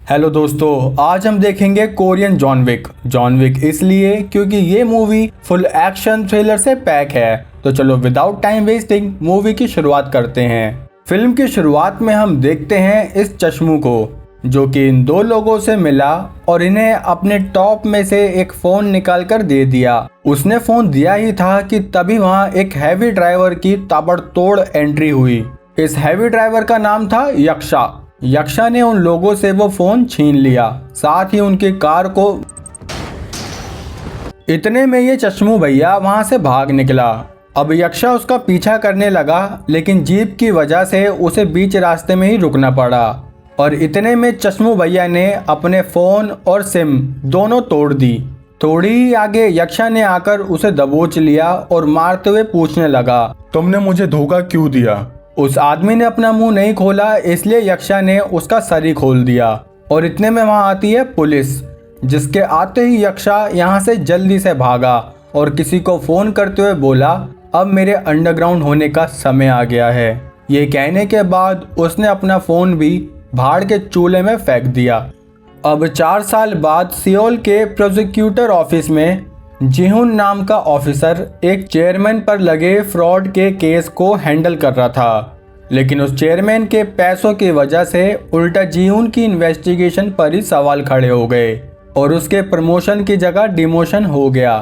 Hello दोस्तों, आज हम देखेंगे Korean John Wick. John Wick इसलिए क्योंकि ये मूवी फुल एक्शन थ्रिलर से पैक है। तो चलो विदाउट टाइम वेस्टिंग मूवी की शुरुआत करते हैं। फिल्म की शुरुआत में हम देखते हैं इस चश्मू को, जो कि इन दो लोगों से मिला और इन्हें अपने टॉप में से एक फोन निकाल कर दे दिया। उसने फोन दिया ही था कि तभी वहाँ एक हैवी ड्राइवर की ताबड़तोड़ एंट्री हुई। इस हैवी ड्राइवर का नाम था यक्षा। यक्षा ने उन लोगों से वो फोन छीन लिया, साथ ही उनकी कार को। इतने में ये चश्मू भैया वहां से भाग निकला। अब यक्षा उसका पीछा करने लगा, लेकिन जीप की वजह से उसे बीच रास्ते में ही रुकना पड़ा। और इतने में चश्मू भैया ने अपने फोन और सिम दोनों तोड़ दी। थोड़ी ही आगे यक्षा ने आकर उसे दबोच लिया और मारते हुए पूछने लगा, तुमने मुझे धोखा क्यों दिया? उस आदमी ने अपना मुंह नहीं खोला, इसलिए यक्षा ने उसका सर ही खोल दिया। और इतने में वहां आती है पुलिस, जिसके आते ही यक्षा यहां से जल्दी से भागा और किसी को फोन करते हुए बोला, अब मेरे अंडरग्राउंड होने का समय आ गया है। ये कहने के बाद उसने अपना फोन भी भाड़ के चूल्हे में फेंक दिया। अब 4 साल बाद सियोल के प्रोसिक्यूटर ऑफिस में जिहुन नाम का ऑफिसर एक चेयरमैन पर लगे फ्रॉड के केस को हैंडल कर रहा था। लेकिन उस चेयरमैन के पैसों की वजह से उल्टा जिहुन की इन्वेस्टिगेशन पर ही सवाल खड़े हो गए और उसके प्रमोशन की जगह डिमोशन हो गया।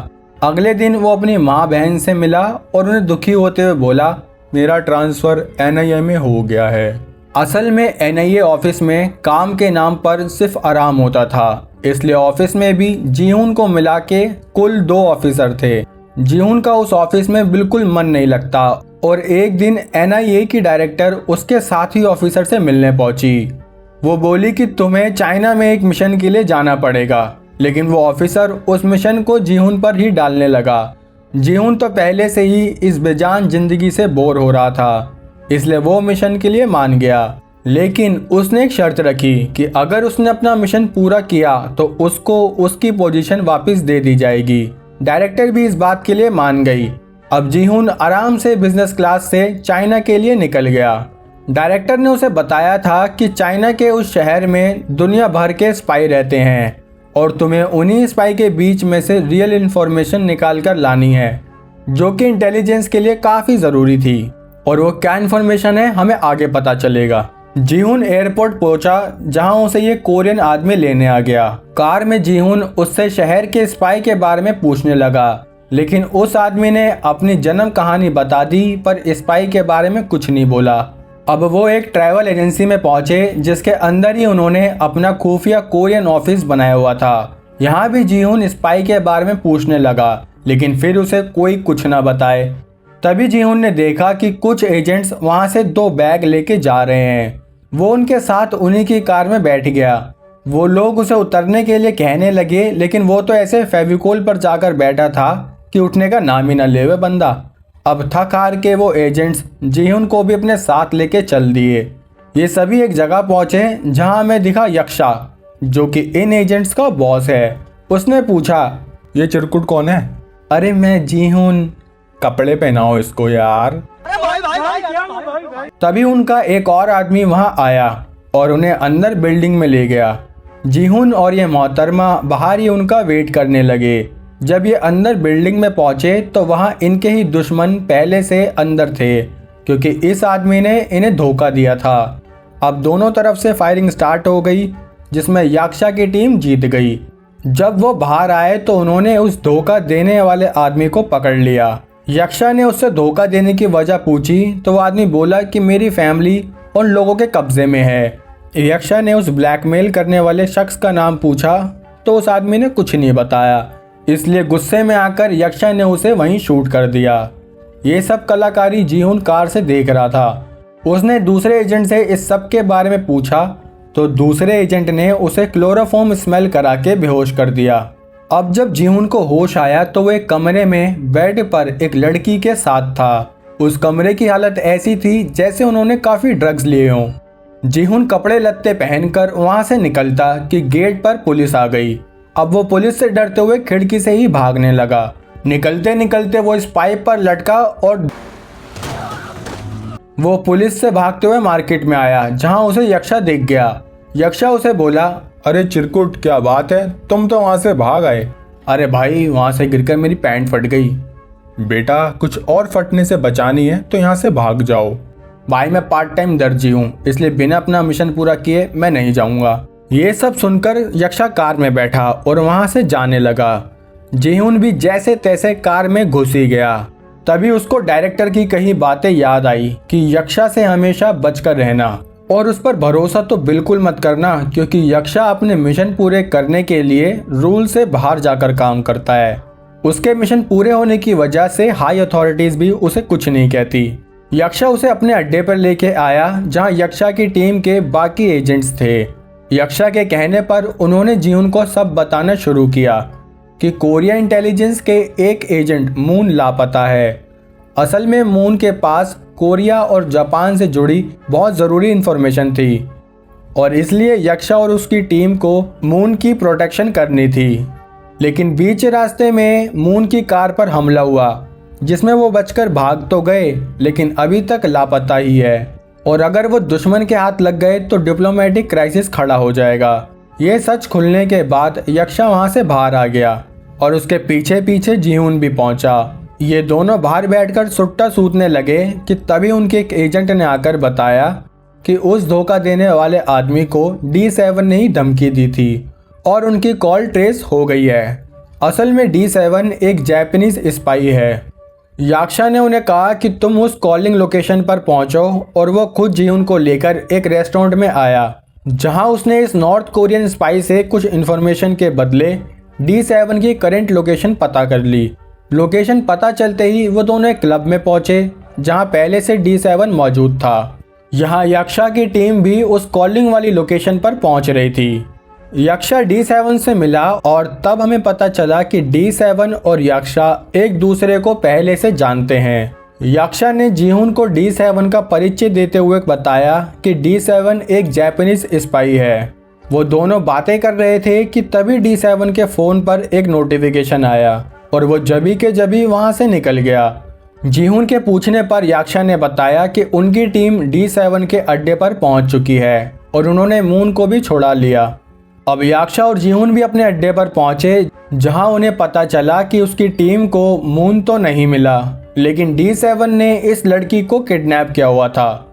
अगले दिन वो अपनी माँ बहन से मिला और उन्हें दुखी होते हुए बोला, मेरा ट्रांसफ़र एनआईए में हो गया है। असल में एनआईए ऑफिस में काम के नाम पर सिर्फ आराम होता था, इसलिए ऑफिस में भी जिहुन को मिला के कुल 2 ऑफिसर थे। जिहुन का उस ऑफिस में बिल्कुल मन नहीं लगता और एक दिन एनआईए की डायरेक्टर उसके साथी ऑफिसर से मिलने पहुंची। वो बोली कि तुम्हें चाइना में एक मिशन के लिए जाना पड़ेगा, लेकिन वो ऑफिसर उस मिशन को जिहुन पर ही डालने लगा। जिहुन तो पहले से ही इस बेजान जिंदगी से बोर हो रहा था, इसलिए वो मिशन के लिए मान गया। लेकिन उसने एक शर्त रखी कि अगर उसने अपना मिशन पूरा किया तो उसको उसकी पोजीशन वापस दे दी जाएगी। डायरेक्टर भी इस बात के लिए मान गई। अब जिहुन आराम से बिजनेस क्लास से चाइना के लिए निकल गया। डायरेक्टर ने उसे बताया था कि चाइना के उस शहर में दुनिया भर के स्पाई रहते हैं और तुम्हें उन्हीं स्पाई के बीच में से रियल इन्फॉर्मेशन निकाल कर लानी है, जो कि इंटेलिजेंस के लिए काफ़ी ज़रूरी थी। और वो क्या इन्फॉर्मेशन है हमें आगे पता चलेगा। जिहुन एयरपोर्ट पहुंचा, जहां उसे ये कोरियन आदमी लेने आ गया। कार में जिहुन उससे शहर के स्पाई के बारे में पूछने लगा, लेकिन उस आदमी ने अपनी जन्म कहानी बता दी पर स्पाई के बारे में कुछ नहीं बोला। अब वो एक ट्रैवल एजेंसी में पहुंचे, जिसके अंदर ही उन्होंने अपना खुफिया कोरियन ऑफिस बनाया हुआ था। यहाँ भी जिहुन स्पाई के बारे में पूछने लगा, लेकिन फिर उसे कोई कुछ ना बताए। तभी जिहुन ने देखा कि कुछ एजेंट्स वहाँ से 2 बैग लेके जा रहे हैं। वो उनके साथ उन्हीं की कार में बैठ गया। वो लोग उसे उतरने के लिए कहने लगे, लेकिन वो तो ऐसे फेविकोल पर जाकर बैठा था कि उठने का नाम ही न ले हुए बंदा। अब थक हार के वो एजेंट्स जिहुन को भी अपने साथ लेके चल दिए। ये सभी एक जगह पहुंचे जहां हमें दिखा यक्षा, जो कि इन एजेंट्स का बॉस है। उसने पूछा, ये चिरकुट कौन है? अरे मैं जिहुन। कपड़े पहनाओ इसको यार। तभी उनका एक और आदमी वहां आया और उन्हें अंदर बिल्डिंग में ले गया। जिहुन और ये मोहतरमा बाहर ही उनका वेट करने लगे। जब ये अंदर बिल्डिंग में पहुंचे तो वहां इनके ही दुश्मन पहले से अंदर थे, क्योंकि इस आदमी ने इन्हें धोखा दिया था। अब दोनों तरफ से फायरिंग स्टार्ट हो गई, जिसमें यक्षा की टीम जीत गई। जब वो बाहर आए तो उन्होंने उस धोखा देने वाले आदमी को पकड़ लिया। यक्षा ने उससे धोखा देने की वजह पूछी तो वो आदमी बोला कि मेरी फैमिली उन लोगों के कब्जे में है। यक्षा ने उस ब्लैकमेल करने वाले शख्स का नाम पूछा तो उस आदमी ने कुछ नहीं बताया, इसलिए गुस्से में आकर यक्षा ने उसे वहीं शूट कर दिया। ये सब कलाकारी जिहुन कार से देख रहा था। उसने दूसरे एजेंट से इस सब के बारे में पूछा तो दूसरे एजेंट ने उसे क्लोरोफॉर्म स्मेल करा के बेहोश कर दिया। अब जब जिहुन को होश आया तो वो एक कमरे में बेड पर एक लड़की के साथ था। उस कमरे की हालत ऐसी थी जैसे उन्होंने काफ़ी ड्रग्स लिए हों। जिहुन कपड़े लत्ते पहनकर वहां से निकलता कि गेट पर पुलिस आ गई। अब वो पुलिस से डरते हुए खिड़की से ही भागने लगा। निकलते निकलते वो इस पाइप पर लटका और वो पुलिस से भागते हुए मार्केट में आया, जहां उसे यक्षा दिख गया। यक्षा उसे बोला, अरे चिरकुट, क्या बात है, तुम तो वहां से भाग आए। अरे भाई, वहां से गिरकर मेरी पैंट फट गई। बेटा, कुछ और फटने से बचानी है तो यहाँ से भाग जाओ। भाई, मैं पार्ट टाइम दर्जी हूँ, इसलिए बिना अपना मिशन पूरा किए मैं नहीं जाऊंगा। ये सब सुनकर यक्षा कार में बैठा और वहां से जाने लगा। जीहुन भी जैसे तैसे कार में घुस ही गया। तभी उसको डायरेक्टर की कही बातें याद आई कि यक्षा से हमेशा बचकर रहना और उस पर भरोसा तो बिल्कुल मत करना, क्योंकि यक्षा अपने मिशन पूरे करने के लिए रूल से बाहर जाकर काम करता है। उसके मिशन पूरे होने की वजह से हाई अथॉरिटीज भी उसे कुछ नहीं कहती। यक्षा उसे अपने अड्डे पर लेके आया, जहां यक्षा की टीम के बाकी एजेंट्स थे। यक्षा के कहने पर उन्होंने जीहुन को सब बताना शुरू किया कि कोरिया इंटेलिजेंस के एक एजेंट मून लापता है। असल में मून के पास कोरिया और जापान से जुड़ी बहुत ज़रूरी इन्फॉर्मेशन थी और इसलिए यक्षा और उसकी टीम को मून की प्रोटेक्शन करनी थी। लेकिन बीच रास्ते में मून की कार पर हमला हुआ, जिसमें वो बचकर भाग तो गए लेकिन अभी तक लापता ही है और अगर वो दुश्मन के हाथ लग गए तो डिप्लोमेटिक क्राइसिस खड़ा हो जाएगा। ये सच खुलने के बाद यक्षा वहां से बाहर आ गया और उसके पीछे पीछे जीहुन भी पहुंचा। ये दोनों बाहर बैठकर सुट्टा सूतने लगे कि तभी उनके एक एजेंट ने आकर बताया कि उस धोखा देने वाले आदमी को D7 ने ही धमकी दी थी और उनकी कॉल ट्रेस हो गई है। असल में D7 एक जापानीज स्पाई है। यक्षा ने उन्हें कहा कि तुम उस कॉलिंग लोकेशन पर पहुंचो और वो खुद जीहुन को लेकर एक रेस्टोरेंट में आया, जहां उसने इस नॉर्थ कोरियन स्पाई से कुछ इन्फॉर्मेशन के बदले D7 की करंट लोकेशन पता कर ली। लोकेशन पता चलते ही वो दोनों एक क्लब में पहुंचे, जहां पहले से D7 मौजूद था। यहां यक्षा की टीम भी उस कॉलिंग वाली लोकेशन पर पहुंच रही थी। यक्षा D7 से मिला और तब हमें पता चला कि D7 और यक्षा एक दूसरे को पहले से जानते हैं। यक्षा ने जीहुन को D7 का परिचय देते हुए बताया कि D7 एक जापानीज स्पाई है। वो दोनों बातें कर रहे थे कि तभी D7 के फ़ोन पर एक नोटिफिकेशन आया और वो जभी के जभी वहां से निकल गया। जीहुन के पूछने पर यक्षा ने बताया कि उनकी टीम D7 के अड्डे पर पहुंच चुकी है और उन्होंने मून को भी छुड़ा लिया। अब यक्षा और जीहुन भी अपने अड्डे पर पहुंचे, जहां उन्हें पता चला कि उसकी टीम को मून तो नहीं मिला, लेकिन D7 ने इस लड़की को किडनैप किया हुआ था।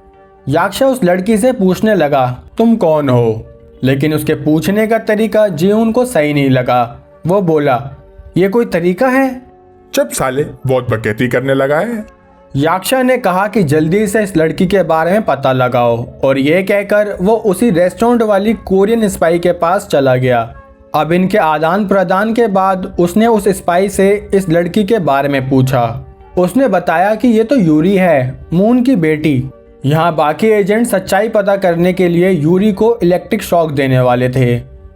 यक्षा उस लड़की से पूछने लगा, तुम कौन हो? लेकिन उसके पूछने का तरीका जीहुन को सही नहीं लगा। वो बोला, ये कोई तरीका है? चुप साले, बहुत बकैती करने लगा है। यक्षा ने कहा कि जल्दी से इस लड़की के बारे में पता लगाओ और ये कहकर वो उसी रेस्टोरेंट वाली कोरियन स्पाई के पास चला गया। अब इनके आदान प्रदान के बाद उसने उस स्पाई से इस लड़की के बारे में पूछा। उसने बताया कि ये तो यूरी है, मून की बेटी। यहाँ बाकी एजेंट सच्चाई पता करने के लिए यूरी को इलेक्ट्रिक शॉक देने वाले थे,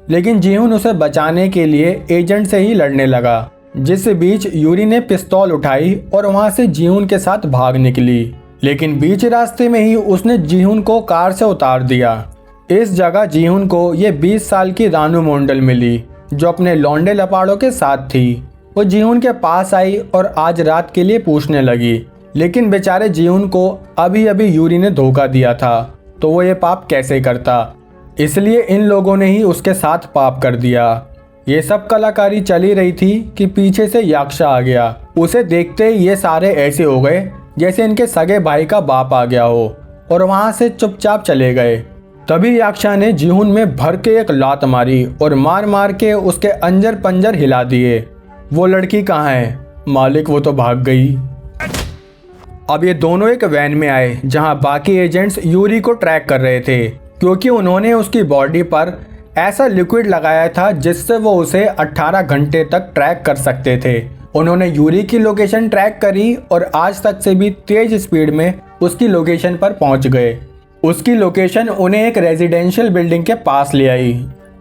लेकिन जीहुन उसे बचाने के लिए एजेंट से ही लड़ने लगा, जिस बीच यूरी ने पिस्तौल उठाई और वहां से जीहुन के साथ भाग निकली। लेकिन बीच रास्ते में ही उसने जीहुन को कार से उतार दिया। इस जगह जीहुन को ये 20 साल की रानू मोंडल मिली, जो अपने लौंडे लपाड़ों के साथ थी। वो जीहुन के पास आई और आज रात के लिए पूछने लगी, लेकिन बेचारे जीहुन को अभी अभी यूरी ने धोखा दिया था, तो वो ये पाप कैसे करता। इसलिए इन लोगों ने ही उसके साथ पाप कर दिया। ये सब कलाकारी चली रही थी कि पीछे से यक्षा आ गया। उसे देखते ही ये सारे ऐसे हो गए जैसे इनके सगे भाई का बाप आ गया हो और वहां से चुपचाप चले गए। तभी यक्षा ने जीहुन में भर के एक लात मारी और मार मार के उसके अंजर पंजर हिला दिए। वो लड़की कहाँ है? मालिक, वो तो भाग गई। अब ये दोनों एक वैन में आए, जहां बाकी एजेंट्स यूरी को ट्रैक कर रहे थे, क्योंकि उन्होंने उसकी बॉडी पर ऐसा लिक्विड लगाया था जिससे वो उसे 18 घंटे तक ट्रैक कर सकते थे। उन्होंने यूरी की लोकेशन ट्रैक करी और आज तक से भी तेज स्पीड में उसकी लोकेशन पर पहुंच गए। उसकी लोकेशन उन्हें एक रेजिडेंशियल बिल्डिंग के पास ले आई।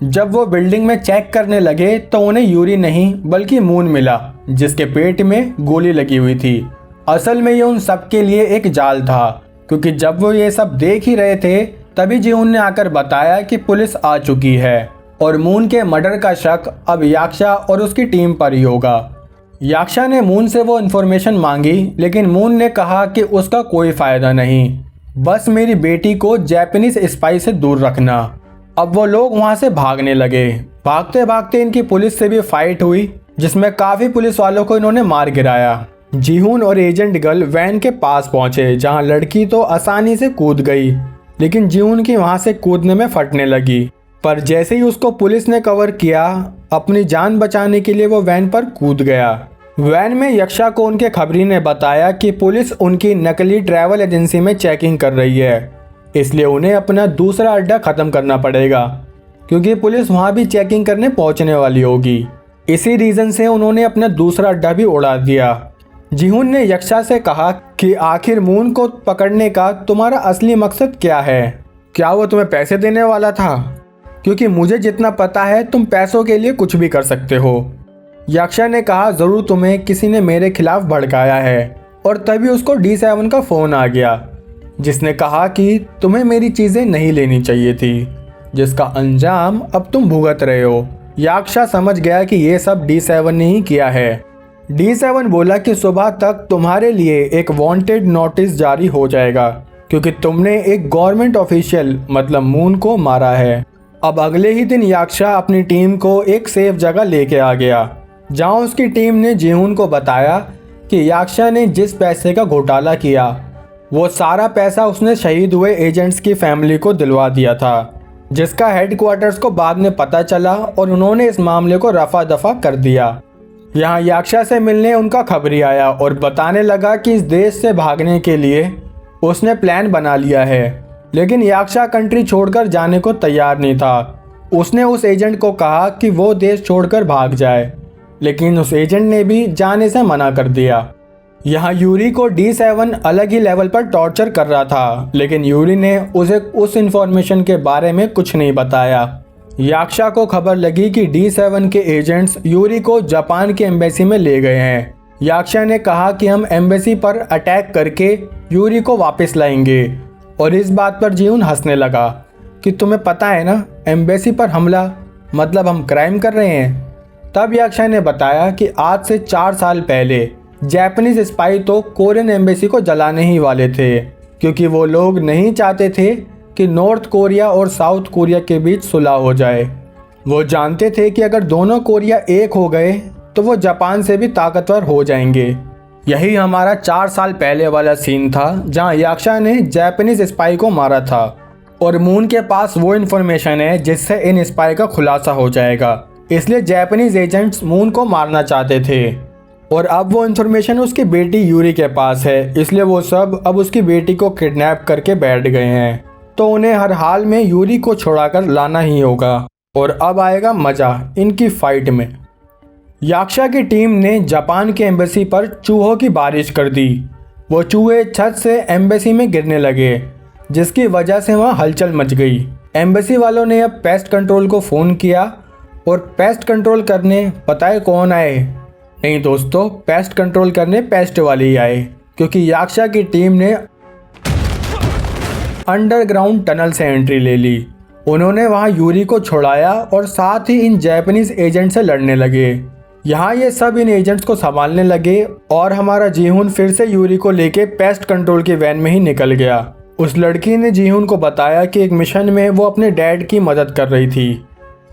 जब वो बिल्डिंग में चेक करने लगे तो उन्हें यूरी नहीं बल्कि मून मिला, जिसके पेट में गोली लगी हुई थी। असल में ये उन सब के लिए एक जाल था, क्योंकि जब वो ये सब देख ही रहे थे तभी जीहुन ने आकर बताया कि पुलिस आ चुकी है और मून के मर्डर का शक अब यक्षा और उसकी टीम पर ही होगा। यक्षा ने मून से वो इन्फॉर्मेशन मांगी, लेकिन मून ने कहा कि उसका कोई फायदा नहीं, बस मेरी बेटी को जापानीज स्पाई से दूर रखना। अब वो लोग वहां से भागने लगे। भागते भागते इनकी पुलिस से भी फाइट हुई, जिसमें काफी पुलिस वालों को इन्होंने मार गिराया। जीहुन और एजेंट गर्ल वैन के पास पहुंचे, जहां लड़की तो आसानी से कूद गई, लेकिन जीहुन की वहां से कूदने में फटने लगी। पर जैसे ही उसको पुलिस ने कवर किया, अपनी जान बचाने के लिए वो वैन पर कूद गया। वैन में यक्षा को उनके खबरी ने बताया कि पुलिस उनकी नकली ट्रैवल एजेंसी में चेकिंग कर रही है, इसलिए उन्हें अपना दूसरा अड्डा खत्म करना पड़ेगा, क्योंकि पुलिस वहां भी चेकिंग करने पहुंचने वाली होगी। इसी रीजन से उन्होंने अपना दूसरा अड्डा भी उड़ा दिया। जीहुन ने यक्षा से कहा कि आखिर मून को पकड़ने का तुम्हारा असली मकसद क्या है? क्या वो तुम्हें पैसे देने वाला था? क्योंकि मुझे जितना पता है तुम पैसों के लिए कुछ भी कर सकते हो। यक्षा ने कहा, जरूर तुम्हें किसी ने मेरे खिलाफ भड़काया है। और तभी उसको D7 का फोन आ गया, जिसने कहा कि तुम्हें मेरी चीजें नहीं लेनी चाहिए थी, जिसका अंजाम अब तुम भुगत रहे हो। यक्षा समझ गया कि ये सब D7 ने ही किया है। D7 बोला कि सुबह तक तुम्हारे लिए एक वांटेड नोटिस जारी हो जाएगा, क्योंकि तुमने एक गवर्नमेंट ऑफिशियल मतलब मून को मारा है। अब अगले ही दिन यक्षा अपनी टीम को एक सेफ जगह लेके आ गया, जहां उसकी टीम ने जीहुन को बताया कि यक्षा ने जिस पैसे का घोटाला किया, वो सारा पैसा उसने शहीद हुए एजेंट्स की फैमिली को दिलवा दिया था, जिसका हेडक्वार्टर्स को बाद में पता चला और उन्होंने इस मामले को रफा दफा कर दिया। यहाँ यक्षा से मिलने उनका खबरी आया और बताने लगा कि इस देश से भागने के लिए उसने प्लान बना लिया है, लेकिन यक्षा कंट्री छोड़कर जाने को तैयार नहीं था। उसने उस एजेंट को कहा कि वो देश छोड़कर भाग जाए, लेकिन उस एजेंट ने भी जाने से मना कर दिया। यहाँ यूरी को D7 अलग ही लेवल पर टॉर्चर कर रहा था, लेकिन यूरी ने उसे उस इंफॉर्मेशन के बारे में कुछ नहीं बताया। यक्षा को खबर लगी कि D7 के एजेंट्स यूरी को जापान के एम्बेसी में ले गए हैं। यक्षा ने कहा कि हम एम्बेसी पर अटैक करके यूरी को वापस लाएंगे, और इस बात पर जीहुन हंसने लगा कि तुम्हें पता है ना, एम्बेसी पर हमला मतलब हम क्राइम कर रहे हैं। तब यक्षा ने बताया कि आज से 4 साल पहले जापानीज स्पाई तो कोरियन एम्बेसी को जलाने ही वाले थे, क्योंकि वो लोग नहीं चाहते थे कि नॉर्थ कोरिया और साउथ कोरिया के बीच सुलह हो जाए। वो जानते थे कि अगर दोनों कोरिया एक हो गए तो वो जापान से भी ताकतवर हो जाएंगे। यही हमारा 4 साल पहले वाला सीन था, जहां यक्षा ने जापानीज स्पाई को मारा था, और मून के पास वो इन्फॉर्मेशन है जिससे इन स्पाई का खुलासा हो जाएगा। इसलिए जापानीज एजेंट्स मून को मारना चाहते थे, और अब वो इन्फॉर्मेशन उसकी बेटी यूरी के पास है, इसलिए वो सब अब उसकी बेटी को किडनैप करके बैठ गए हैं। तो उन्हें हर हाल में यूरी को छुड़ाकर लाना ही होगा, और अब आएगा मजा इनकी फाइट में। यक्षा की टीम ने जापान के एम्बेसी पर चूहों की बारिश कर दी। वो चूहे छत से एम्बेसी में गिरने लगे, जिसकी वजह से वहाँ हलचल मच गई। एम्बेसी वालों ने अब पेस्ट कंट्रोल को फ़ोन किया, और पेस्ट कंट्रोल करने पता है कौन आए? नहीं दोस्तों, पेस्ट कंट्रोल करने पेस्ट वाले ही आए, क्योंकि यक्षा की टीम ने अंडरग्राउंड टनल से एंट्री ले ली। उन्होंने वहां यूरी को छुड़ाया और साथ ही इन जापानीज एजेंट से लड़ने लगे। यहाँ ये सब इन एजेंट्स को संभालने लगे, और हमारा जीहुन फिर से यूरी को लेके पेस्ट कंट्रोल की वैन में ही निकल गया। उस लड़की ने जीहुन को बताया कि एक मिशन में वो अपने डैड की मदद कर रही थी।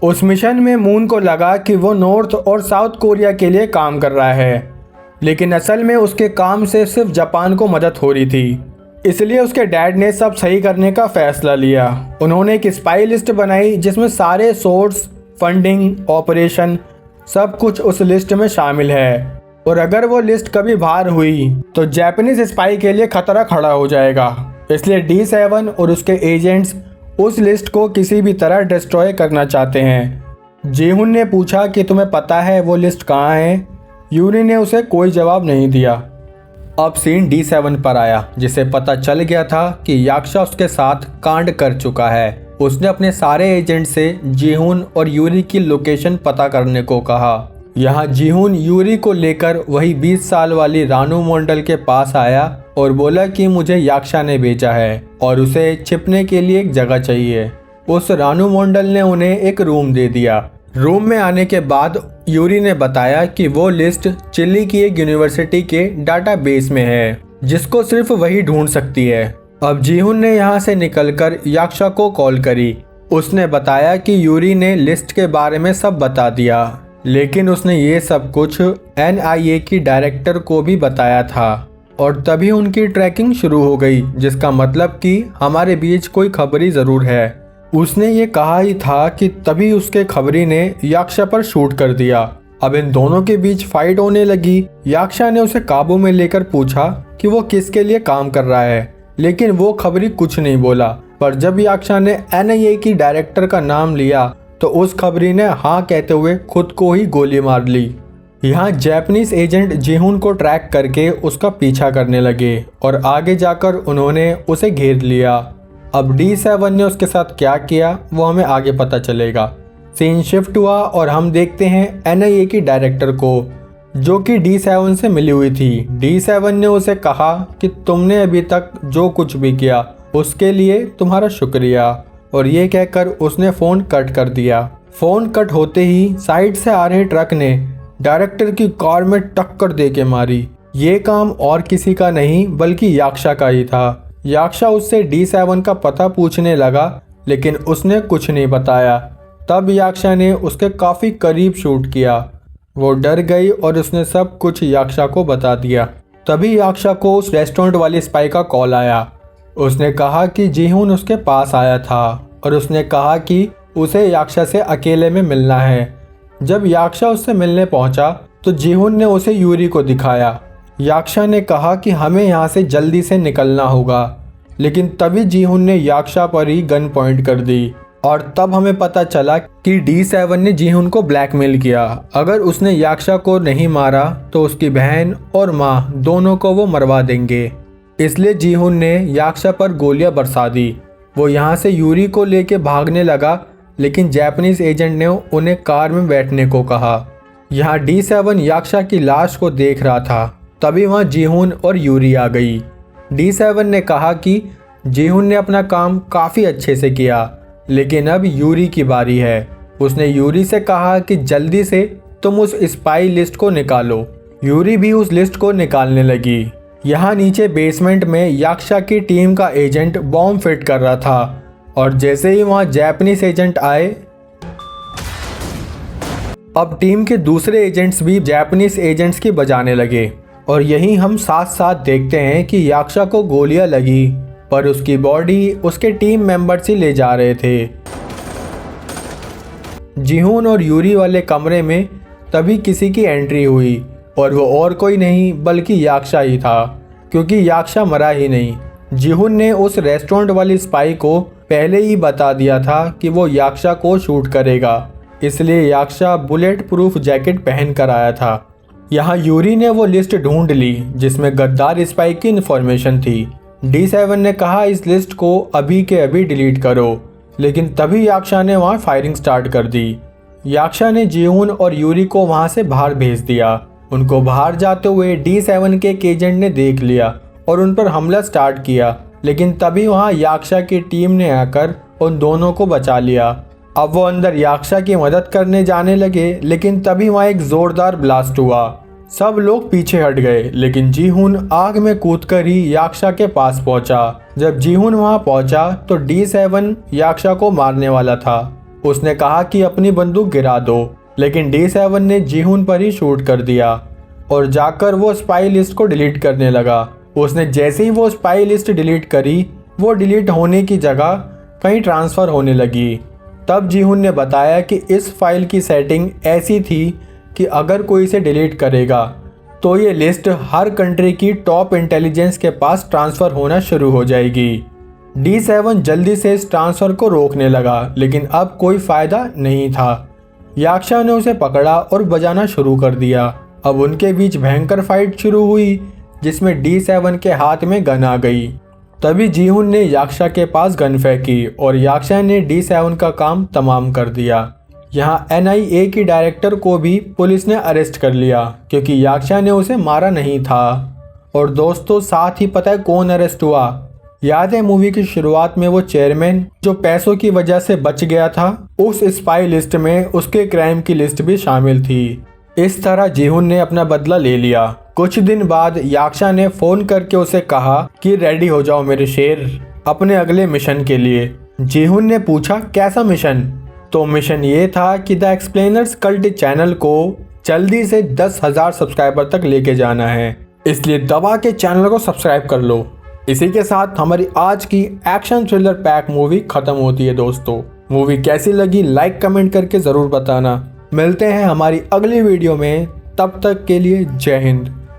उस मिशन में मून को लगा कि वो नॉर्थ और साउथ कोरिया के लिए काम कर रहा है, लेकिन असल में उसके काम से सिर्फ जापान को मदद हो रही थी। इसलिए उसके डैड ने सब सही करने का फैसला लिया। उन्होंने एक स्पाई लिस्ट बनाई, जिसमें सारे सोर्स, फंडिंग, ऑपरेशन सब कुछ उस लिस्ट में शामिल है, और अगर वो लिस्ट कभी बाहर हुई तो जापानीज स्पाई के लिए खतरा खड़ा हो जाएगा। इसलिए D7 और उसके एजेंट्स उस लिस्ट को किसी भी तरह डिस्ट्रॉय करना चाहते हैं। जीहुन ने पूछा कि तुम्हें पता है वो लिस्ट कहाँ है? यूरी ने उसे कोई जवाब नहीं दिया। अब सीन D7 पर आया, जिसे पता चल गया था कि यक्षा उसके साथ कांड कर चुका है। उसने अपने सारे एजेंट से जीहुन और यूरी की लोकेशन पता करने को कहा। यहाँ जीहुन यूरी को लेकर वही 20 साल वाली रानू मंडल के पास आया और बोला कि मुझे यक्षा ने भेजा है और उसे छिपने के लिए एक जगह चाहिए। उस रानू मंडल ने उन्हें एक रूम दे दिया। रूम में आने के बाद यूरी ने बताया कि वो लिस्ट चिली की एक यूनिवर्सिटी के डाटाबेस में है, जिसको सिर्फ वही ढूंढ सकती है। अब जीहुन ने यहाँ से निकलकर यक्षा को कॉल करी। उसने बताया कि यूरी ने लिस्ट के बारे में सब बता दिया, लेकिन उसने ये सब कुछ NIA की डायरेक्टर को भी बताया था और तभी उनकी ट्रैकिंग शुरू हो गई, जिसका मतलब कि हमारे बीच कोई खबरी ज़रूर है। उसने ये कहा ही था कि तभी उसके खबरी ने याक्षा पर शूट कर दिया। अब इन दोनों के बीच फाइट होने लगी। याक्षा ने उसे काबू में लेकर पूछा कि वो किसके लिए काम कर रहा है, लेकिन वो खबरी कुछ नहीं बोला। पर जब याक्षा ने NIA की डायरेक्टर का नाम लिया तो उस खबरी ने हाँ कहते हुए खुद को ही गोली मार ली। यहाँ जापानीज एजेंट जिहुन को ट्रैक करके उसका पीछा करने लगे और आगे जाकर उन्होंने उसे घेर लिया। अब D7 ने उसके साथ क्या किया वो हमें आगे पता चलेगा। सीन शिफ्ट हुआ और हम देखते हैं NIA की डायरेक्टर को, जो कि D7 से मिली हुई थी। D7 ने उसे कहा कि तुमने अभी तक जो कुछ भी किया उसके लिए तुम्हारा शुक्रिया, और ये कहकर उसने फ़ोन कट कर दिया। फ़ोन कट होते ही साइड से आ रहे ट्रक ने डायरेक्टर की कार में टक्कर दे के मारी। ये काम और किसी का नहीं बल्कि याक्षा का ही था। याक्षा उससे D7 का पता पूछने लगा, लेकिन उसने कुछ नहीं बताया। तब याक्षा ने उसके काफ़ी करीब शूट किया। वो डर गई और उसने सब कुछ याक्षा को बता दिया। तभी याक्षा को उस रेस्टोरेंट वाली स्पाई का कॉल आया। उसने कहा कि जिहुन उसके पास आया था और उसने कहा कि उसे याक्षा से अकेले में मिलना है। जब याक्षा उससे मिलने पहुंचा तो जिहुन ने उसे यूरी को दिखाया। याक्षा ने कहा कि हमें यहाँ से जल्दी से निकलना होगा, लेकिन तभी जिहुन ने याक्षा पर ही गन पॉइंट कर दी और तब हमें पता चला कि D7 ने जिहुन को ब्लैकमेल किया। अगर उसने याक्षा को नहीं मारा तो उसकी बहन और माँ दोनों को वो मरवा देंगे। इसलिए जिहुन ने याक्षा पर गोलियां बरसा दी। वो यहाँ से यूरी को लेके भागने लगा, लेकिन जापानीज एजेंट ने उन्हें कार में बैठने को कहा। यहाँ D7 याक्षा की लाश को देख रहा था। तभी वहाँ जिहुन और यूरी आ गई। D7 ने कहा कि जिहुन ने अपना काम काफ़ी अच्छे से किया, लेकिन अब यूरी की बारी है। उसने यूरी से कहा कि जल्दी से तुम उस स्पाई लिस्ट को निकालो। यूरी भी उस लिस्ट को निकालने लगी। यहाँ नीचे बेसमेंट में याक्षा की टीम का एजेंट बॉम्ब फिट कर रहा था और जैसे ही वहाँ जापानीज एजेंट आए, अब टीम के दूसरे एजेंट्स भी जापानीज एजेंट्स की बजाने लगे। और यहीं हम साथ साथ देखते हैं कि याक्षा को गोलियां लगी, पर उसकी बॉडी उसके टीम मेंबर्स ही ले जा रहे थे। जिहुन और यूरी वाले कमरे में तभी किसी की एंट्री हुई और वो और कोई नहीं बल्कि याक्षा ही था, क्योंकि याक्षा मरा ही नहीं। जिहुन ने उस रेस्टोरेंट वाली स्पाई को पहले ही बता दिया था कि वो याक्षा को शूट करेगा, इसलिए याक्षा बुलेट प्रूफ जैकेट पहन कर आया था। यहाँ यूरी ने वो लिस्ट ढूंढ ली जिसमें गद्दार स्पाई की इन्फॉर्मेशन थी। D7 ने कहा इस लिस्ट को अभी के अभी डिलीट करो, लेकिन तभी याक्षा ने वहाँ फायरिंग स्टार्ट कर दी। याक्षा ने जिहुन और यूरी को वहाँ से बाहर भेज दिया। उनको बाहर जाते हुए D7 के एक एजेंट ने देख लिया और उन पर हमला स्टार्ट किया, लेकिन तभी वहाँ याक्षा की टीम ने आकर उन दोनों को बचा लिया। अब वो अंदर याक्षा की मदद करने जाने लगे, लेकिन तभी वहाँ एक जोरदार ब्लास्ट हुआ। सब लोग पीछे हट गए, लेकिन जिहुन आग में कूदकर ही याक्षा के पास पहुंचा। जब जिहुन वहां पहुंचा तो D7 याक्षा को मारने वाला था। उसने कहा कि अपनी बंदूक गिरा दो, लेकिन D7 ने जिहुन पर ही शूट कर दिया और जाकर वो स्पाई लिस्ट को डिलीट करने लगा। उसने जैसे ही वो स्पाई लिस्ट डिलीट करी, वो डिलीट होने की जगह कहीं ट्रांसफ़र होने लगी। तब जिहुन ने बताया कि इस फाइल की सेटिंग ऐसी थी कि अगर कोई इसे डिलीट करेगा तो ये लिस्ट हर कंट्री की टॉप इंटेलिजेंस के पास ट्रांसफ़र होना शुरू हो जाएगी। D7 जल्दी से इस ट्रांसफ़र को रोकने लगा, लेकिन अब कोई फ़ायदा नहीं था। याक्षा ने उसे पकड़ा और बजाना शुरू कर दिया। अब उनके बीच भयंकर फाइट शुरू हुई, जिसमें D7 के हाथ में गन आ गई। तभी जिहुन ने याक्षा के पास गन फेंकी और याक्षा ने D7 का काम तमाम कर दिया। यहाँ NIA की डायरेक्टर को भी पुलिस ने अरेस्ट कर लिया, क्योंकि याक्षा ने उसे मारा नहीं था। और दोस्तों, साथ ही पता है कौन अरेस्ट हुआ? याद है मूवी की शुरुआत में वो चेयरमैन जो पैसों की वजह से बच गया था, उस स्पाई लिस्ट में उसके क्राइम की लिस्ट भी शामिल थी। इस तरह जिहुन ने अपना बदला ले लिया। कुछ दिन बाद याक्षा ने फोन करके उसे कहा कि रेडी हो जाओ मेरे शेर, अपने अगले मिशन के लिए। जीहुन ने पूछा कैसा मिशन? तो मिशन ये था कि द एक्सप्लेनर्स कल्ट चैनल को जल्दी से 10,000 सब्सक्राइबर तक लेके जाना है, इसलिए दबा के चैनल को सब्सक्राइब कर लो। इसी के साथ हमारी आज की एक्शन थ्रिलर पैक मूवी खत्म होती है। दोस्तों, मूवी कैसी लगी लाइक कमेंट करके ज़रूर बताना। मिलते हैं हमारी अगली वीडियो में, तब तक के लिए जय हिंद।